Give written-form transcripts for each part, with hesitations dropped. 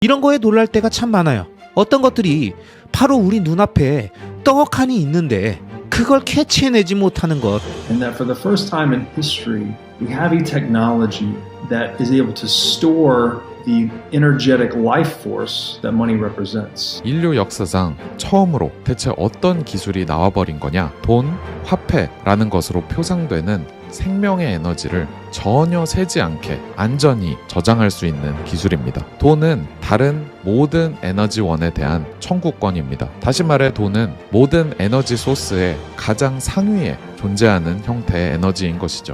이런 거에 놀랄 때가 참 많아요. 어떤 것들이 바로 우리 눈앞에 떡하니 있는데 그걸 캐치해내지 못하는 것. And that for the first time in history, we have a technology that is able to store the energetic life force that money represents. 인류 역사상 처음으로 대체 어떤 기술이 나와버린 거냐? 돈, 화폐라는 것으로 표상되는 생명의 에너지를 전혀 새지 않게 안전히 저장할 수 있는 기술입니다. 돈은 다른 모든 에너지원에 대한 청구권입니다. 다시 말해 돈은 모든 에너지 소스의 가장 상위에 존재하는 형태의 에너지인 것이죠.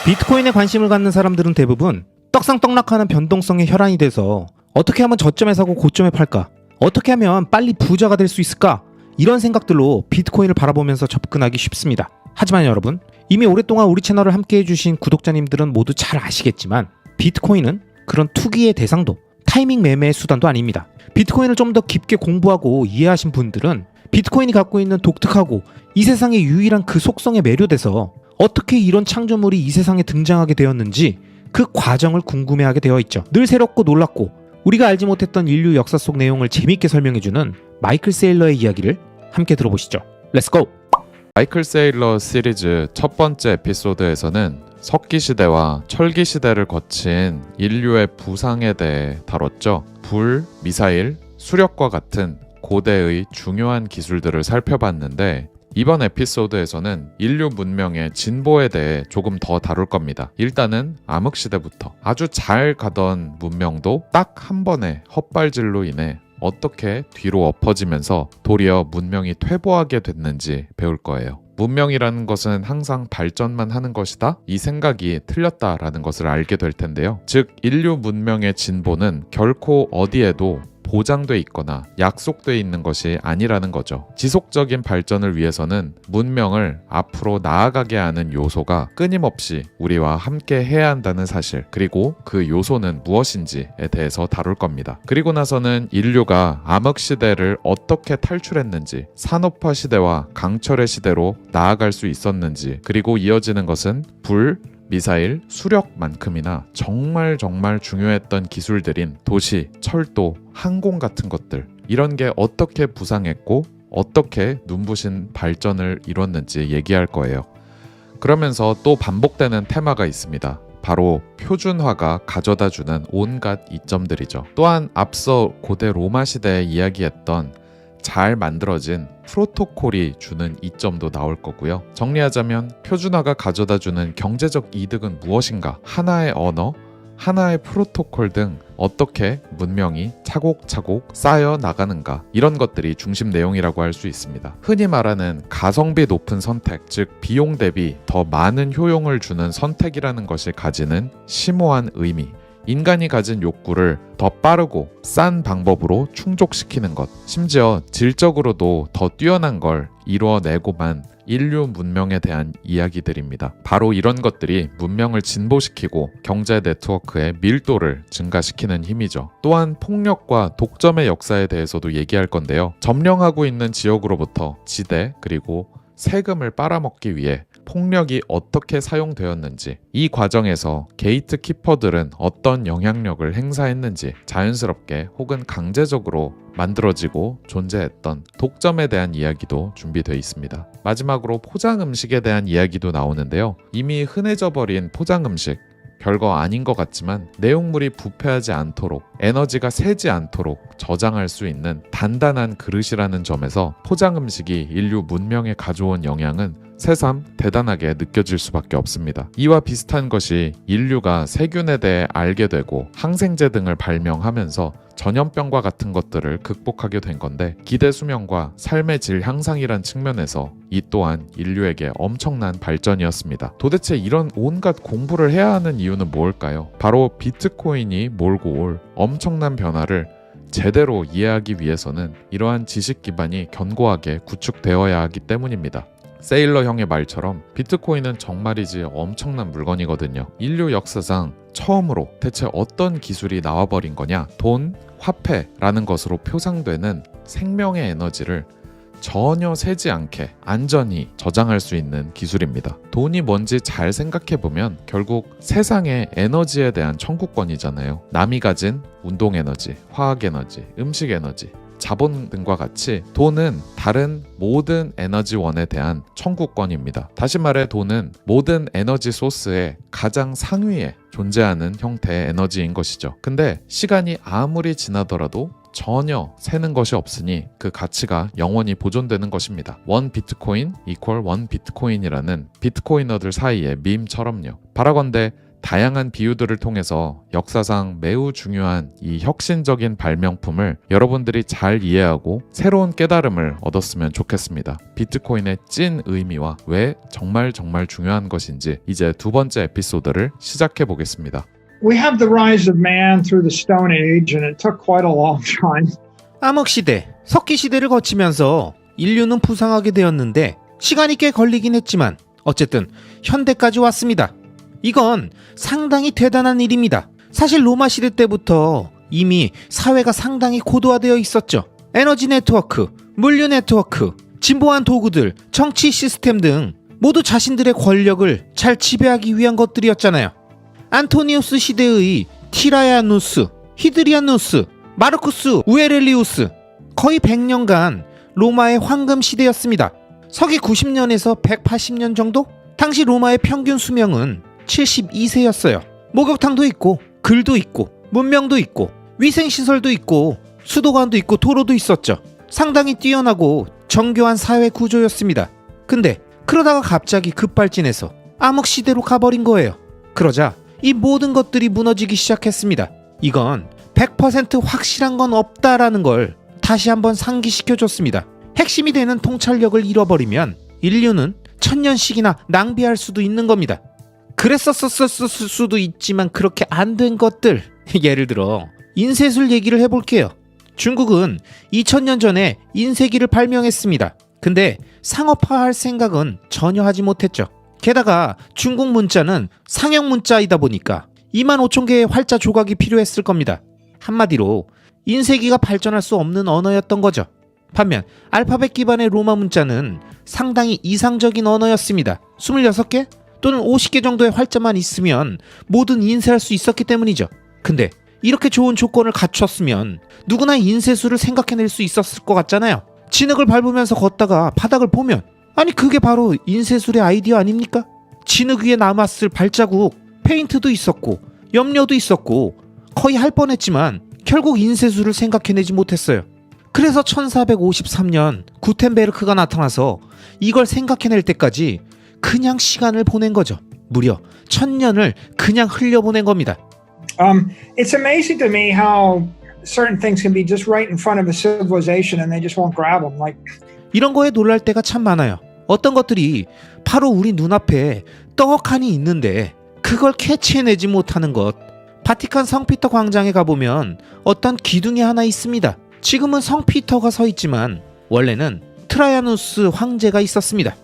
비트코인에 관심을 갖는 사람들은 대부분 떡상떡락하는 변동성에 혈안이 돼서 어떻게 하면 저점에 사고 고점에 팔까? 어떻게 하면 빨리 부자가 될 수 있을까? 이런 생각들로 비트코인을 바라보면서 접근하기 쉽습니다. 하지만 여러분, 이미 오랫동안 우리 채널을 함께 해주신 구독자님들은 모두 잘 아시겠지만 비트코인은 그런 투기의 대상도 타이밍 매매의 수단도 아닙니다. 비트코인을 좀 더 깊게 공부하고 이해하신 분들은 비트코인이 갖고 있는 독특하고 이 세상의 유일한 그 속성에 매료돼서 어떻게 이런 창조물이 이 세상에 등장하게 되었는지 그 과정을 궁금해하게 되어 있죠. 늘 새롭고 놀랍고 우리가 알지 못했던 인류 역사 속 내용을 재미있게 설명해주는 마이클 세일러의 이야기를 함께 들어보시죠. 렛츠고! 마이클 세일러 시리즈 첫 번째 에피소드에서는 석기시대와 철기시대를 거친 인류의 부상에 대해 다뤘죠. 불, 미사일, 수력과 같은 고대의 중요한 기술들을 살펴봤는데 이번 에피소드에서는 인류 문명의 진보에 대해 조금 더 다룰 겁니다. 일단은 암흑시대부터 아주 잘 가던 문명도 딱 한 번의 헛발질로 인해 어떻게 뒤로 엎어지면서 도리어 문명이 퇴보하게 됐는지 배울 거예요. 문명이라는 것은 항상 발전만 하는 것이다? 이 생각이 틀렸다라는 것을 알게 될 텐데요. 즉, 인류 문명의 진보는 결코 어디에도 보장돼 있거나 약속돼 있는 것이 아니라는 거죠. 지속적인 발전을 위해서는 문명을 앞으로 나아가게 하는 요소가 끊임없이 우리와 함께 해야 한다는 사실, 그리고 그 요소는 무엇인지에 대해서 다룰 겁니다. 그리고 나서는 인류가 암흑시대를 어떻게 탈출했는지, 산업화 시대와 강철의 시대로 나아갈 수 있었는지, 그리고 이어지는 것은 불, 미사일, 수력만큼이나 정말 중요했던 기술들인 도시, 철도, 항공 같은 것들, 이런 게 어떻게 부상했고 어떻게 눈부신 발전을 이뤘는지 얘기할 거예요. 그러면서 또 반복되는 테마가 있습니다. 바로 표준화가 가져다주는 온갖 이점들이죠. 또한 앞서 고대 로마 시대에 이야기했던 잘 만들어진 프로토콜이 주는 이점도 나올 거고요. 정리하자면 표준화가 가져다주는 경제적 이득은 무엇인가? 하나의 언어, 하나의 프로토콜 등 어떻게 문명이 차곡차곡 쌓여 나가는가, 이런 것들이 중심 내용이라고 할 수 있습니다. 흔히 말하는 가성비 높은 선택, 즉 비용 대비 더 많은 효용을 주는 선택이라는 것이 가지는 심오한 의미, 인간이 가진 욕구를 더 빠르고 싼 방법으로 충족시키는 것, 심지어 질적으로도 더 뛰어난 걸 이루어내고만 인류 문명에 대한 이야기들입니다. 바로 이런 것들이 문명을 진보시키고 경제 네트워크의 밀도를 증가시키는 힘이죠. 또한 폭력과 독점의 역사에 대해서도 얘기할 건데요. 점령하고 있는 지역으로부터 지대, 그리고 세금을 빨아먹기 위해 폭력이 어떻게 사용되었는지, 이 과정에서 게이트 키퍼들은 어떤 영향력을 행사했는지, 자연스럽게 혹은 강제적으로 만들어지고 존재했던 독점에 대한 이야기도 준비되어 있습니다. 마지막으로 포장 음식에 대한 이야기도 나오는데요. 이미 흔해져 버린 포장 음식, 별거 아닌 것 같지만 내용물이 부패하지 않도록, 에너지가 새지 않도록 저장할 수 있는 단단한 그릇이라는 점에서 포장 음식이 인류 문명에 가져온 영향은 새삼 대단하게 느껴질 수밖에 없습니다. 이와 비슷한 것이 인류가 세균에 대해 알게 되고 항생제 등을 발명하면서 전염병과 같은 것들을 극복하게 된 건데, 기대 수명과 삶의 질 향상이란 측면에서 이 또한 인류에게 엄청난 발전이었습니다. 도대체 이런 온갖 공부를 해야 하는 이유는 뭘까요? 바로 비트코인이 몰고 올 엄청난 변화를 제대로 이해하기 위해서는 이러한 지식 기반이 견고하게 구축되어야 하기 때문입니다. 세일러 형의 말처럼 비트코인은 정말이지 엄청난 물건이거든요. 인류 역사상 처음으로 대체 어떤 기술이 나와버린 거냐? 돈, 화폐라는 것으로 표상되는 생명의 에너지를 전혀 새지 않게 안전히 저장할 수 있는 기술입니다. 돈이 뭔지 잘 생각해보면 결국 세상의 에너지에 대한 청구권이잖아요. 남이 가진 운동 에너지, 화학 에너지, 음식 에너지, 자본 등과 같이 돈은 다른 모든 에너지원에 대한 청구권입니다. 다시 말해 돈은 모든 에너지 소스의 가장 상위에 존재하는 형태의 에너지인 것이죠. 근데 시간이 아무리 지나더라도 전혀 새는 것이 없으니 그 가치가 영원히 보존되는 것입니다. 1 비트코인 equal 1 비트코인이라는 비트코이너들 사이의 밈처럼요. 바라건대 다양한 비유들을 통해서 역사상 매우 중요한 이 혁신적인 발명품을 여러분들이 잘 이해하고 새로운 깨달음을 얻었으면 좋겠습니다. 비트코인의 찐 의미와 왜 정말 중요한 것인지 이제 두 번째 에피소드를 시작해 보겠습니다. We have the rise of man through the Stone Age, and it took quite a long time. 암흑시대, 석기시대를 거치면서 인류는 부상하게 되었는데 시간이 꽤 걸리긴 했지만 어쨌든 현대까지 왔습니다. 이건 상당히 대단한 일입니다. 사실 로마 시대 때부터 이미 사회가 상당히 고도화되어 있었죠. 에너지 네트워크, 물류 네트워크, 진보한 도구들, 정치 시스템 등 모두 자신들의 권력을 잘 지배하기 위한 것들이었잖아요. 안토니우스 시대의 티라야누스, 히드리아누스, 마르쿠스 우에렐리우스, 거의 100년간 로마의 황금 시대였습니다. 서기 90년에서 180년 정도? 당시 로마의 평균 수명은 72세였어요. 목욕탕도 있고, 글도 있고, 문명도 있고, 위생시설도 있고, 수도관도 있고, 도로도 있었죠. 상당히 뛰어나고 정교한 사회 구조였습니다. 근데 그러다가 갑자기 급발진해서 암흑시대로 가버린 거예요. 그러자 이 모든 것들이 무너지기 시작했습니다. 이건 100% 확실한 건 없다라는 걸 다시 한번 상기시켜줬습니다. 핵심이 되는 통찰력을 잃어버리면 인류는 1000년씩이나 낭비할 수도 있는 겁니다. 그랬었을 수도 있지만 그렇게 안 된 것들, 예를 들어 인쇄술 얘기를 해볼게요. 중국은 2000년 전에 인쇄기를 발명했습니다. 근데 상업화할 생각은 전혀 하지 못했죠. 게다가 중국 문자는 상형 문자이다 보니까 25,000개의 활자 조각이 필요했을 겁니다. 한마디로 인쇄기가 발전할 수 없는 언어였던 거죠. 반면 알파벳 기반의 로마 문자는 상당히 이상적인 언어였습니다. 26개 또는 50개 정도의 활자만 있으면 뭐든 인쇄할 수 있었기 때문이죠. 근데 이렇게 좋은 조건을 갖췄으면 누구나 인쇄술을 생각해낼 수 있었을 것 같잖아요. 진흙을 밟으면서 걷다가 바닥을 보면 아니 그게 바로 인쇄술의 아이디어 아닙니까? 진흙 위에 남았을 발자국, 페인트도 있었고 염료도 있었고 거의 할 뻔했지만 결국 인쇄술을 생각해내지 못했어요. 그래서 1453년 구텐베르크가 나타나서 이걸 생각해낼 때까지 그냥 시간을 보낸 거죠. 무려 1000년을 그냥 흘려보낸 겁니다. It's amazing to me how certain things can be just right in front of a civilization and they just won't grab them. Like 이런 거에 놀랄 때가 참 많아요. 어떤 것들이 바로 우리 눈앞에 떡하니 있는데 그걸 캐치해내지 못하는 것. 바티칸 성피터 광장에 가보면 어떤 기둥이 하나 있습니다. 지금은 성피터가 서 있지만 원래는 트라야누스 황제가 있었습니다.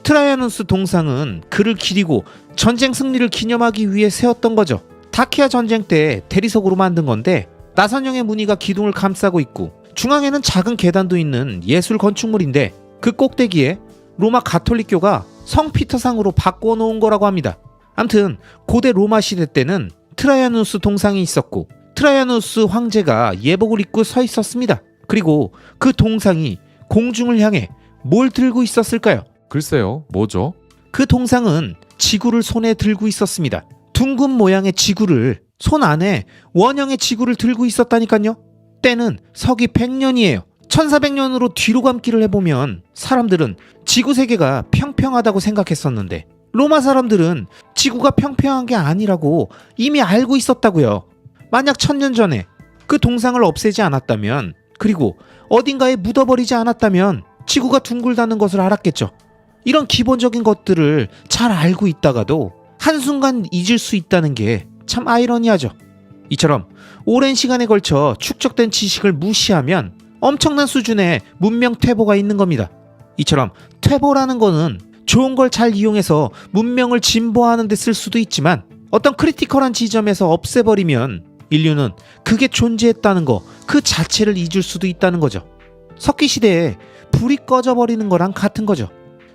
트라야누스 동상은 그를 기리고 전쟁 승리를 기념하기 위해 세웠던 거죠. 다키아 전쟁 때 대리석으로 만든 건데 나선형의 무늬가 기둥을 감싸고 있고 중앙에는 작은 계단도 있는 예술 건축물인데 그 꼭대기에 로마 가톨릭교가 성피터상으로 바꿔놓은 거라고 합니다. 암튼 고대 로마 시대 때는 트라야누스 동상이 있었고 트라야누스 황제가 예복을 입고 서 있었습니다. 그리고 그 동상이 공중을 향해 뭘 들고 있었을까요? 글쎄요, 뭐죠? 그 동상은 지구를 손에 들고 있었습니다. 둥근 모양의 지구를 손 안에 원형의 지구를 들고 있었다니까요. 때는 서기 100년이에요. 1400년으로 뒤로 감기를 해보면 사람들은 지구 세계가 평평하다고 생각했었는데 로마 사람들은 지구가 평평한 게 아니라고 이미 알고 있었다고요. 만약 1000년 전에 그 동상을 없애지 않았다면 그리고 어딘가에 묻어버리지 않았다면 지구가 둥글다는 것을 알았겠죠. 이런 기본적인 것들을 잘 알고 있다가도 한순간 잊을 수 있다는 게 참 아이러니하죠. 이처럼 오랜 시간에 걸쳐 축적된 지식을 무시하면 엄청난 수준의 문명 퇴보가 있는 겁니다. 이처럼 퇴보라는 거는 좋은 걸 잘 이용해서 문명을 진보하는 데 쓸 수도 있지만 어떤 크리티컬한 지점에서 없애버리면 인류는 그게 존재했다는 거 그 자체를 잊을 수도 있다는 거죠. 석기 시대에 불이 꺼져버리는 거랑 같은 거죠.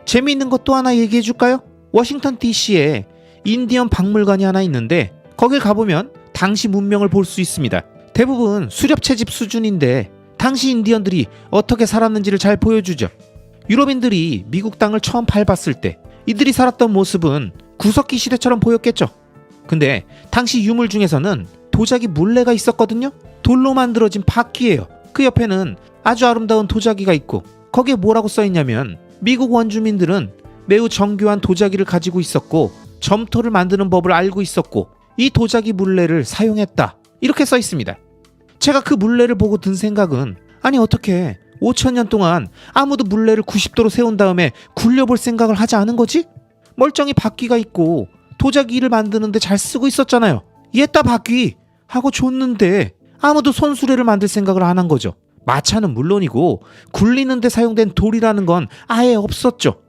재미있는 것 또 하나 얘기해 줄까요? 워싱턴 DC에 인디언 박물관이 하나 있는데 거길 가보면 당시 문명을 볼 수 있습니다. 대부분 수렵 채집 수준인데 당시 인디언들이 어떻게 살았는지를 잘 보여주죠. 유럽인들이 미국 땅을 처음 밟았을 때 이들이 살았던 모습은 구석기 시대처럼 보였겠죠. 근데 당시 유물 중에서는 도자기 물레가 있었거든요. 돌로 만들어진 바퀴예요. 그 옆에는 아주 아름다운 도자기가 있고 거기에 뭐라고 써있냐면 미국 원주민들은 매우 정교한 도자기를 가지고 있었고 점토를 만드는 법을 알고 있었고 이 도자기 물레를 사용했다. 이렇게 써있습니다. 제가 그 물레를 보고 든 생각은 아니 어떻게 5,000년 동안 아무도 물레를 90도로 세운 다음에 굴려볼 생각을 하지 않은 거지? 멀쩡히 바퀴가 있고 도자기를 만드는데 잘 쓰고 있었잖아요. 옛다 바퀴 하고 줬는데 아무도 손수레를 만들 생각을 안 한 거죠. 마차는 물론이고 굴리는데 사용된 돌이라는 건 아예 없었죠.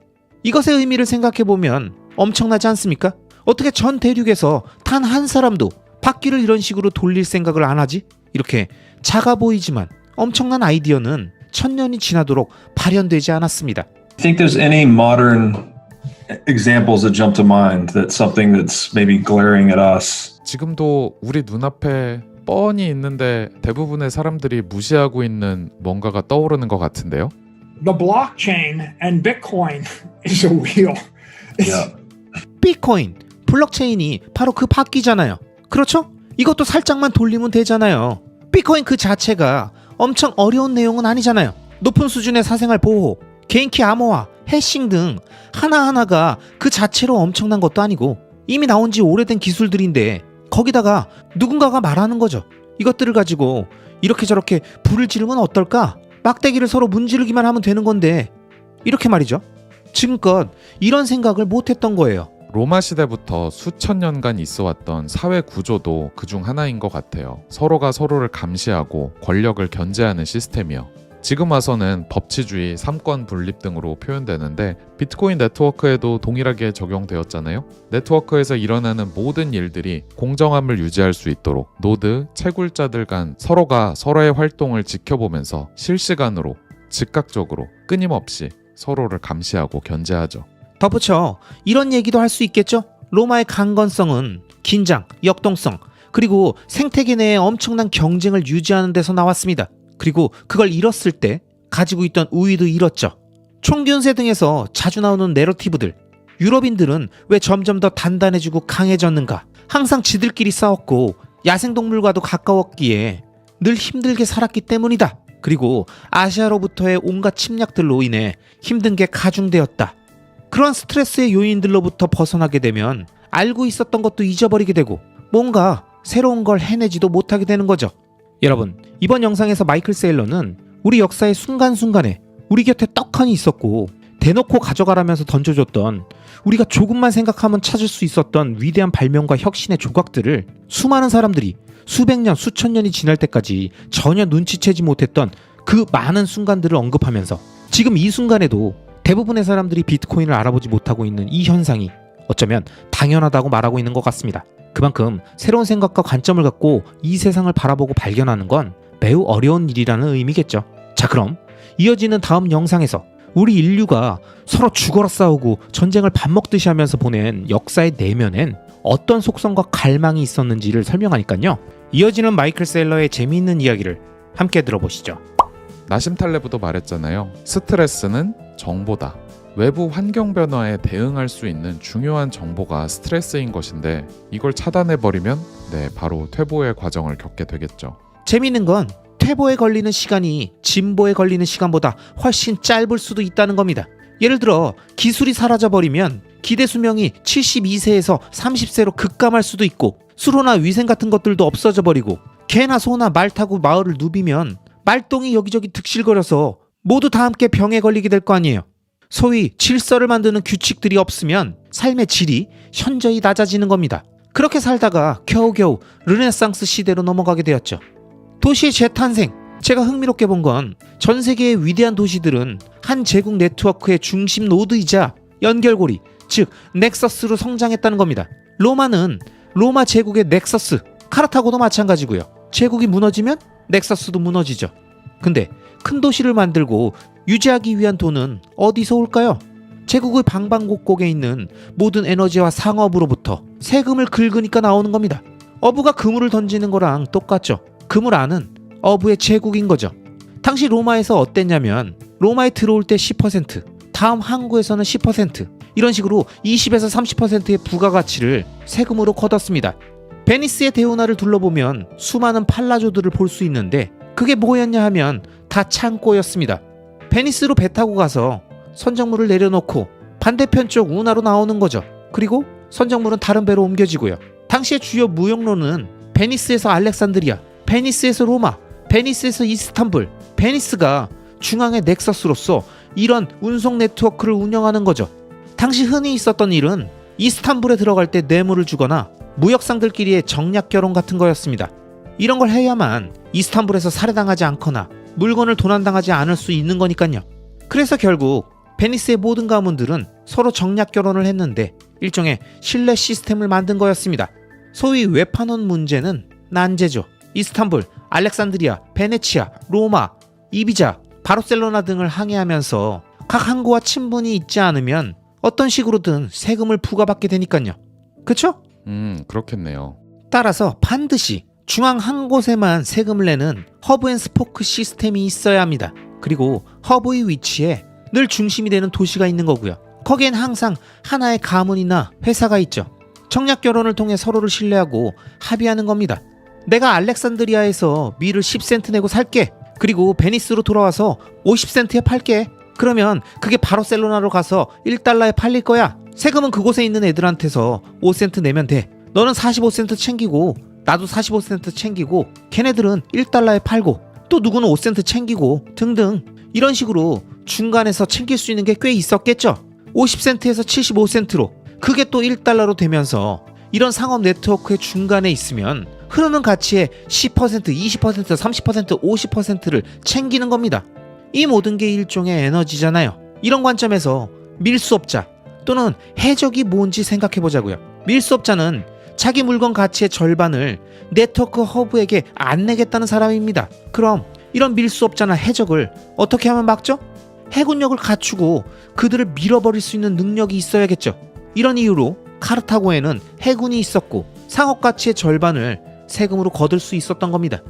이것의 의미를 생각해보면 엄청나지 않습니까? 어떻게 전 대륙에서 단 한 사람도 바퀴를 이런 식으로 돌릴 생각을 안 하지? 이렇게 작아 보이지만 엄청난 아이디어는 1000년이 지나도록 발현되지 않았습니다. I think there's any modern examples that jump to mind that's something that's maybe glaring at us. 지금도 우리 눈앞에 뻔히 있는데 대부분의 사람들이 무시하고 있는 뭔가가 떠오르는 것 같은데요. The blockchain and Bitcoin is a wheel. Yeah. 비트코인, 블록체인이 바로 그 바퀴잖아요. 그렇죠? 이것도 살짝만 돌리면 되잖아요. 비트코인 그 자체가 엄청 어려운 내용은 아니잖아요. 높은 수준의 사생활 보호, 개인키 암호화, 해싱 등 하나하나가 그 자체로 엄청난 것도 아니고 이미 나온 지 오래된 기술들인데 거기다가 누군가가 말하는 거죠. 이것들을 가지고 이렇게 저렇게 불을 지르면 어떨까? 막대기를 서로 문지르기만 하면 되는 건데 이렇게 말이죠. 지금껏 이런 생각을 못했던 거예요. 로마 시대부터 수천 년간 있어왔던 사회 구조도 그중 하나인 것 같아요. 서로가 서로를 감시하고 권력을 견제하는 시스템이요. 지금 와서는 법치주의, 삼권 분립 등으로 표현되는데 비트코인 네트워크에도 동일하게 적용되었잖아요. 네트워크에서 일어나는 모든 일들이 공정함을 유지할 수 있도록 노드, 채굴자들 간 서로가 서로의 활동을 지켜보면서 실시간으로, 즉각적으로, 끊임없이 서로를 감시하고 견제하죠. 덧붙여 이런 얘기도 할 수 있겠죠? 로마의 강건성은 긴장, 역동성, 그리고 생태계 내에 엄청난 경쟁을 유지하는 데서 나왔습니다. 그리고 그걸 잃었을 때 가지고 있던 우위도 잃었죠. 총균세 등에서 자주 나오는 내러티브들, 유럽인들은 왜 점점 더 단단해지고 강해졌는가? 항상 지들끼리 싸웠고 야생동물과도 가까웠기에 늘 힘들게 살았기 때문이다. 그리고 아시아로부터의 온갖 침략들로 인해 힘든 게 가중되었다. 그런 스트레스의 요인들로부터 벗어나게 되면 알고 있었던 것도 잊어버리게 되고 뭔가 새로운 걸 해내지도 못하게 되는 거죠. 여러분, 이번 영상에서 마이클 세일러는 우리 역사의 순간순간에 우리 곁에 떡하니 있었고 대놓고 가져가라면서 던져줬던 우리가 조금만 생각하면 찾을 수 있었던 위대한 발명과 혁신의 조각들을 수많은 사람들이 수백 년, 수천 년이 지날 때까지 전혀 눈치채지 못했던 그 많은 순간들을 언급하면서 지금 이 순간에도 대부분의 사람들이 비트코인을 알아보지 못하고 있는 이 현상이 어쩌면 당연하다고 말하고 있는 것 같습니다. 그만큼 새로운 생각과 관점을 갖고 이 세상을 바라보고 발견하는 건 매우 어려운 일이라는 의미겠죠. 자, 그럼 이어지는 다음 영상에서 우리 인류가 서로 죽어라 싸우고 전쟁을 밥 먹듯이 하면서 보낸 역사의 내면엔 어떤 속성과 갈망이 있었는지를 설명하니까요. 이어지는 마이클 세일러의 재미있는 이야기를 함께 들어보시죠. 나심 탈레브도 말했잖아요. 스트레스는 정보다. 외부 환경 변화에 대응할 수 있는 중요한 정보가 스트레스인 것인데 이걸 차단해버리면 바로 퇴보의 과정을 겪게 되겠죠. 재미있는 건 퇴보에 걸리는 시간이 진보에 걸리는 시간보다 훨씬 짧을 수도 있다는 겁니다. 예를 들어 기술이 사라져버리면 기대 수명이 72세에서 30세로 급감할 수도 있고 수로나 위생 같은 것들도 없어져 버리고 개나 소나 말 타고 마을을 누비면 말똥이 여기저기 득실거려서 모두 다 함께 병에 걸리게 될 거 아니에요. 소위 질서를 만드는 규칙들이 없으면 삶의 질이 현저히 낮아지는 겁니다. 그렇게 살다가 겨우겨우 르네상스 시대로 넘어가게 되었죠. 도시의 재탄생, 제가 흥미롭게 본 건 전 세계의 위대한 도시들은 한 제국 네트워크의 중심 노드이자 연결고리, 즉 넥서스로 성장했다는 겁니다. 로마는 로마 제국의 넥서스, 카르타고도 마찬가지고요. 제국이 무너지면 넥서스도 무너지죠. 근데 큰 도시를 만들고 유지하기 위한 돈은 어디서 올까요? 제국의 방방곡곡에 있는 모든 에너지와 상업으로부터 세금을 긁으니까 나오는 겁니다. 어부가 그물을 던지는 거랑 똑같죠. 그물 안은 어부의 제국인 거죠. 당시 로마에서 어땠냐면 로마에 들어올 때 10%, 다음 항구에서는 10%, 이런 식으로 20에서 30%의 부가가치를 세금으로 걷었습니다. 베니스의 대운하를 둘러보면 수많은 팔라조들을 볼 수 있는데 그게 뭐였냐 하면 다 창고였습니다. 베니스로 배 타고 가서 선정물을 내려놓고 반대편 쪽 운하로 나오는 거죠. 그리고 선정물은 다른 배로 옮겨지고요. 당시의 주요 무역로는 베니스에서 알렉산드리아, 베니스에서 로마, 베니스에서 이스탄불, 베니스가 중앙의 넥서스로서 이런 운송 네트워크를 운영하는 거죠. 당시 흔히 있었던 일은 이스탄불에 들어갈 때 뇌물을 주거나 무역상들끼리의 정략 결혼 같은 거였습니다. 이런 걸 해야만 이스탄불에서 살해당하지 않거나 물건을 도난당하지 않을 수 있는 거니까요. 그래서 결국 베니스의 모든 가문들은 서로 정략 결혼을 했는데 일종의 신뢰 시스템을 만든 거였습니다. 소위 외판원 문제는 난제죠. 이스탄불, 알렉산드리아, 베네치아, 로마, 이비자, 바르셀로나 등을 항해하면서 각 항구와 친분이 있지 않으면 어떤 식으로든 세금을 부과받게 되니까요. 그쵸? 그렇겠네요. 따라서 반드시 중앙 한 곳에만 세금을 내는 허브 앤 스포크 시스템이 있어야 합니다. 그리고 허브의 위치에 늘 중심이 되는 도시가 있는 거고요. 거기엔 항상 하나의 가문이나 회사가 있죠. 정략 결혼을 통해 서로를 신뢰하고 합의하는 겁니다. 내가 알렉산드리아에서 밀을 10센트 내고 살게. 그리고 베니스로 돌아와서 50센트에 팔게. 그러면 그게 바르셀로나로 가서 1달러에 팔릴 거야. 세금은 그곳에 있는 애들한테서 5센트 내면 돼. 너는 45센트 챙기고 나도 45센트 챙기고 걔네들은 1달러에 팔고 또 누구는 5센트 챙기고 등등 이런 식으로 중간에서 챙길 수 있는 게 꽤 있었겠죠. 50센트에서 75센트로 그게 또 1달러로 되면서 이런 상업 네트워크의 중간에 있으면 흐르는 가치의 10%, 20%, 30%, 50%를 챙기는 겁니다. 이 모든 게 일종의 에너지잖아요. 이런 관점에서 밀수업자 또는 해적이 뭔지 생각해보자고요. 밀수업자는 자기 물건 가치의 절반을 네트워크 허브에게 안 내겠다는 사람입니다. 그럼 이런 밀수업자나 해적을 어떻게 하면 막죠? 해군력을 갖추고 그들을 밀어버릴 수 있는 능력이 있어야겠죠. 이런 이유로 카르타고에는 해군이 있었고 상업 가치의 절반을 세금으로 거둘 수 있었던 겁니다.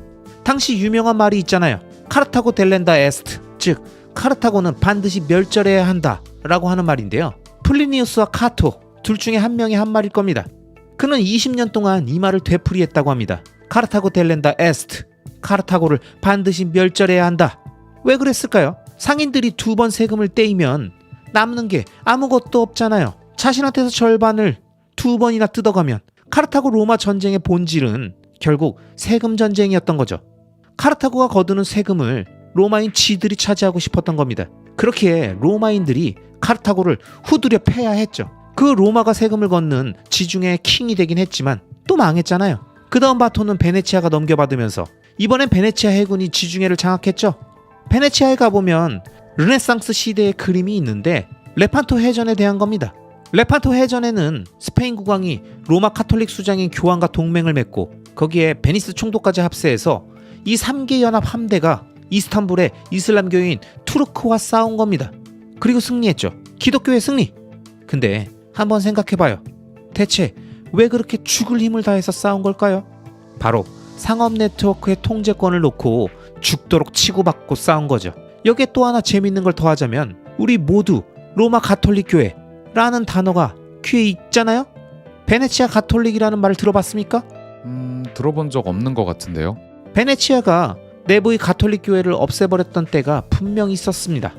당시 유명한 말이 있잖아요. 카르타고 델렌다 에스트, 즉 카르타고는 반드시 멸절해야 한다 라고 하는 말인데요. 플리니우스와 카토 둘 중에 한 명이 한 말일 겁니다. 그는 20년 동안 이 말을 되풀이했다고 합니다. 카르타고 델렌다 에스트, 카르타고를 반드시 멸절해야 한다. 왜 그랬을까요? 상인들이 2번 세금을 떼이면 남는 게 아무것도 없잖아요. 자신한테서 절반을 2번이나 뜯어가면 카르타고 로마 전쟁의 본질은 결국 세금 전쟁이었던 거죠. 카르타고가 거두는 세금을 로마인 지들이 차지하고 싶었던 겁니다. 그렇기에 로마인들이 카르타고를 후드려 패야 했죠. 그 로마가 세금을 걷는 지중해의 킹이 되긴 했지만 또 망했잖아요. 그 다음 바톤은 베네치아가 넘겨받으면서 이번엔 베네치아 해군이 지중해를 장악했죠. 베네치아에 가보면 르네상스 시대의 그림이 있는데 레판토 해전에 대한 겁니다. 레판토 해전에는 스페인 국왕이 로마 카톨릭 수장인 교황과 동맹을 맺고 거기에 베니스 총독까지 합세해서 이 3개 연합 함대가 이스탄불의 이슬람교인 투르크와 싸운 겁니다. 그리고 승리했죠. 기독교의 승리. 근데 한번 생각해봐요. 대체 왜 그렇게 죽을 힘을 다해서 싸운 걸까요? 바로 상업 네트워크의 통제권을 놓고 죽도록 치고받고 싸운 거죠. 여기에 또 하나 재밌는 걸 더하자면 우리 모두 로마 가톨릭 교회라는 단어가 귀에 있잖아요? 베네치아 가톨릭이라는 말을 들어봤습니까? 들어본 적 없는 것 같은데요. 베네치아가 내부의 가톨릭 교회를 없애버렸던 때가 분명히 있었습니다.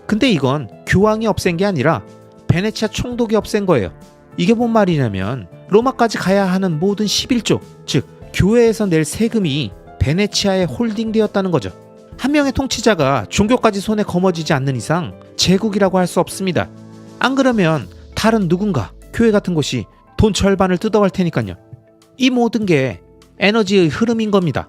근데 이건 교황이 없앤 게 아니라 베네치아 총독이 없앤 거예요. 이게 뭔 말이냐면 로마까지 가야 하는 모든 11조, 즉 교회에서 낼 세금이 베네치아에 홀딩되었다는 거죠. 한 명의 통치자가 종교까지 손에 거머쥐지 않는 이상 제국이라고 할 수 없습니다. 안 그러면 다른 누군가, 교회 같은 곳이 돈 절반을 뜯어갈 테니까요. 이 모든 게 에너지의 흐름인 겁니다.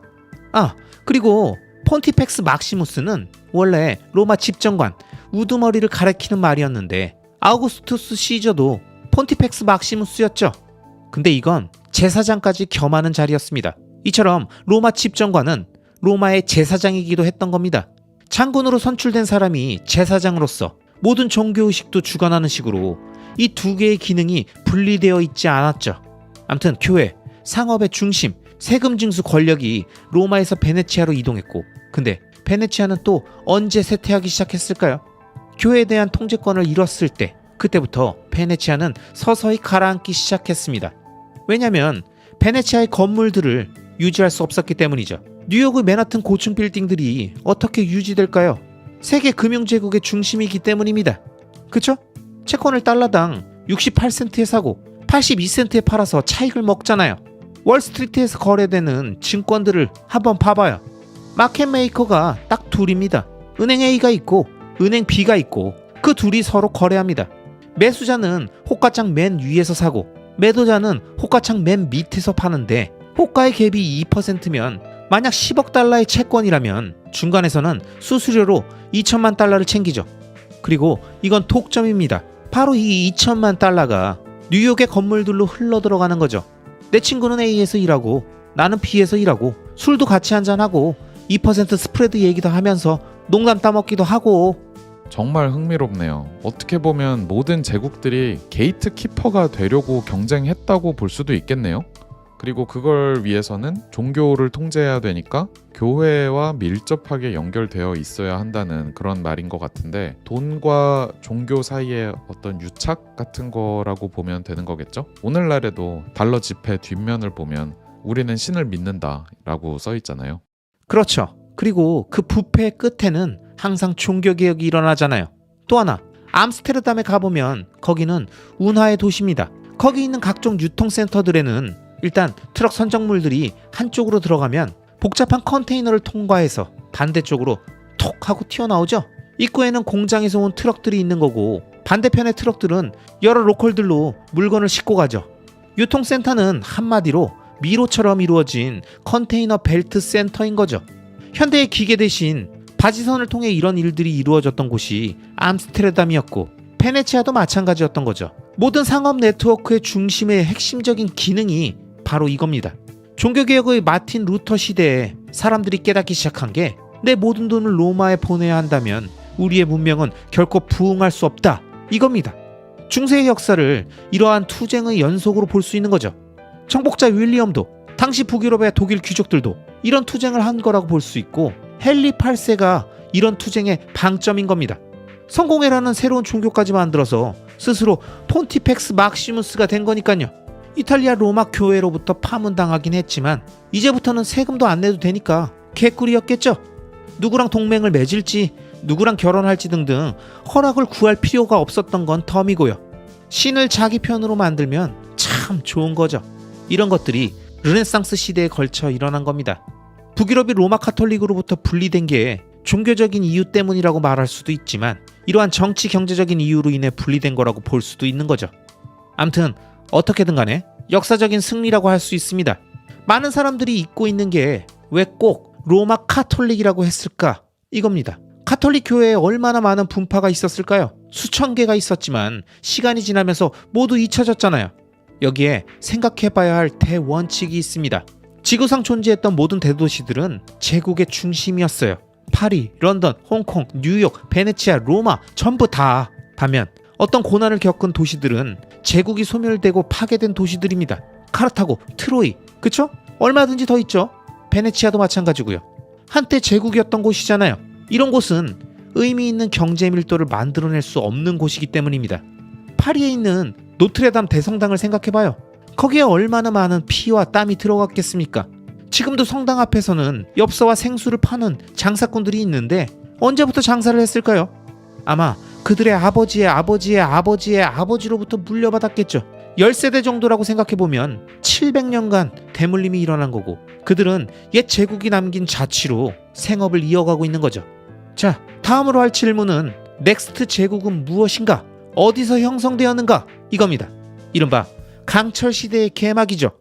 아, 그리고 폰티펙스 막시무스는 원래 로마 집정관, 우두머리를 가리키는 말이었는데 아우구스투스 시저도 폰티펙스 막시무스였죠. 근데 이건 제사장까지 겸하는 자리였습니다. 이처럼 로마 집정관은 로마의 제사장이기도 했던 겁니다. 장군으로 선출된 사람이 제사장으로서 모든 종교의식도 주관하는 식으로 이 두 개의 기능이 분리되어 있지 않았죠. 암튼 교회, 상업의 중심, 세금 징수 권력이 로마에서 베네치아로 이동했고, 근데 베네치아는 또 언제 쇠퇴하기 시작했을까요? 교회에 대한 통제권을 잃었을 때, 그때부터 베네치아는 서서히 가라앉기 시작했습니다. 왜냐면 베네치아의 건물들을 유지할 수 없었기 때문이죠. 뉴욕의 맨하튼 고층 빌딩들이 어떻게 유지될까요? 세계 금융제국의 중심이기 때문입니다. 그쵸? 채권을 달러당 68센트에 사고 82센트에 팔아서 차익을 먹잖아요. 월스트리트에서 거래되는 증권들을 한번 봐봐요. 마켓 메이커가 딱 둘입니다. 은행 A가 있고 은행 B가 있고 그 둘이 서로 거래합니다. 매수자는 호가창 맨 위에서 사고 매도자는 호가창 맨 밑에서 파는데 호가의 갭이 2%면 만약 10억 달러의 채권이라면 중간에서는 수수료로 2천만 달러를 챙기죠. 그리고 이건 독점입니다. 바로 이 2천만 달러가 뉴욕의 건물들로 흘러들어가는 거죠. 내 친구는 A에서 일하고 나는 B에서 일하고 술도 같이 한잔하고 2% 스프레드 얘기도 하면서 농담 따먹기도 하고. 정말 흥미롭네요. 어떻게 보면 모든 제국들이 게이트키퍼가 되려고 경쟁했다고 볼 수도 있겠네요. 그리고 그걸 위해서는 종교를 통제해야 되니까 교회와 밀접하게 연결되어 있어야 한다는 그런 말인 것 같은데, 돈과 종교 사이의 어떤 유착 같은 거라고 보면 되는 거겠죠? 오늘날에도 달러 지폐 뒷면을 보면 우리는 신을 믿는다 라고 써 있잖아요. 그렇죠. 그리고 그 부패의 끝에는 항상 종교개혁이 일어나잖아요. 또 하나, 암스테르담에 가보면 거기는 운하의 도시입니다. 거기 있는 각종 유통센터들에는 일단 트럭 선적물들이 한쪽으로 들어가면 복잡한 컨테이너를 통과해서 반대쪽으로 톡 하고 튀어나오죠. 입구에는 공장에서 온 트럭들이 있는 거고 반대편의 트럭들은 여러 로컬들로 물건을 싣고 가죠. 유통센터는 한마디로 미로처럼 이루어진 컨테이너 벨트 센터인 거죠. 현대의 기계 대신 바지선을 통해 이런 일들이 이루어졌던 곳이 암스테르담이었고 베네치아도 마찬가지였던 거죠. 모든 상업 네트워크의 중심의 핵심적인 기능이 바로 이겁니다. 종교개혁의 마틴 루터 시대에 사람들이 깨닫기 시작한 게 내 모든 돈을 로마에 보내야 한다면 우리의 문명은 결코 부흥할 수 없다, 이겁니다. 중세의 역사를 이러한 투쟁의 연속으로 볼 수 있는 거죠. 정복자 윌리엄도 당시 북유럽의 독일 귀족들도 이런 투쟁을 한 거라고 볼 수 있고 헨리 8세가 이런 투쟁의 방점인 겁니다. 성공회라는 새로운 종교까지 만들어서 스스로 폰티펙스 막시무스가 된 거니까요. 이탈리아 로마 교회로부터 파문당하긴 했지만 이제부터는 세금도 안 내도 되니까 개꿀이었겠죠. 누구랑 동맹을 맺을지 누구랑 결혼할지 등등 허락을 구할 필요가 없었던 건 덤이고요. 신을 자기 편으로 만들면 참 좋은 거죠. 이런 것들이 르네상스 시대에 걸쳐 일어난 겁니다. 북유럽이 로마 카톨릭으로부터 분리된 게 종교적인 이유 때문이라고 말할 수도 있지만 이러한 정치 경제적인 이유로 인해 분리된 거라고 볼 수도 있는 거죠. 암튼 어떻게든 간에 역사적인 승리라고 할 수 있습니다. 많은 사람들이 잊고 있는 게 왜 꼭 로마 카톨릭이라고 했을까, 이겁니다. 카톨릭 교회에 얼마나 많은 분파가 있었을까요? 수천 개가 있었지만 시간이 지나면서 모두 잊혀졌잖아요. 여기에 생각해봐야 할 대원칙이 있습니다. 지구상 존재했던 모든 대도시들은 제국의 중심이었어요. 파리, 런던, 홍콩, 뉴욕, 베네치아, 로마 전부 다. 반면 어떤 고난을 겪은 도시들은 제국이 소멸되고 파괴된 도시들입니다. 카르타고, 트로이, 그쵸? 얼마든지 더 있죠. 베네치아도 마찬가지고요. 한때 제국이었던 곳이잖아요. 이런 곳은 의미 있는 경제 밀도를 만들어낼 수 없는 곳이기 때문입니다. 파리에 있는 노트레담 대성당을 생각해봐요. 거기에 얼마나 많은 피와 땀이 들어갔겠습니까? 지금도 성당 앞에서는 엽서와 생수를 파는 장사꾼들이 있는데 언제부터 장사를 했을까요? 아마 그들의 아버지의 아버지의 아버지의 아버지로부터 물려받았겠죠. 10세대 정도라고 생각해보면 700년간 대물림이 일어난 거고 그들은 옛 제국이 남긴 자취로 생업을 이어가고 있는 거죠. 자, 다음으로 할 질문은 넥스트 제국은 무엇인가? 어디서 형성되었는가? 이겁니다. 이른바 강철 시대의 개막이죠.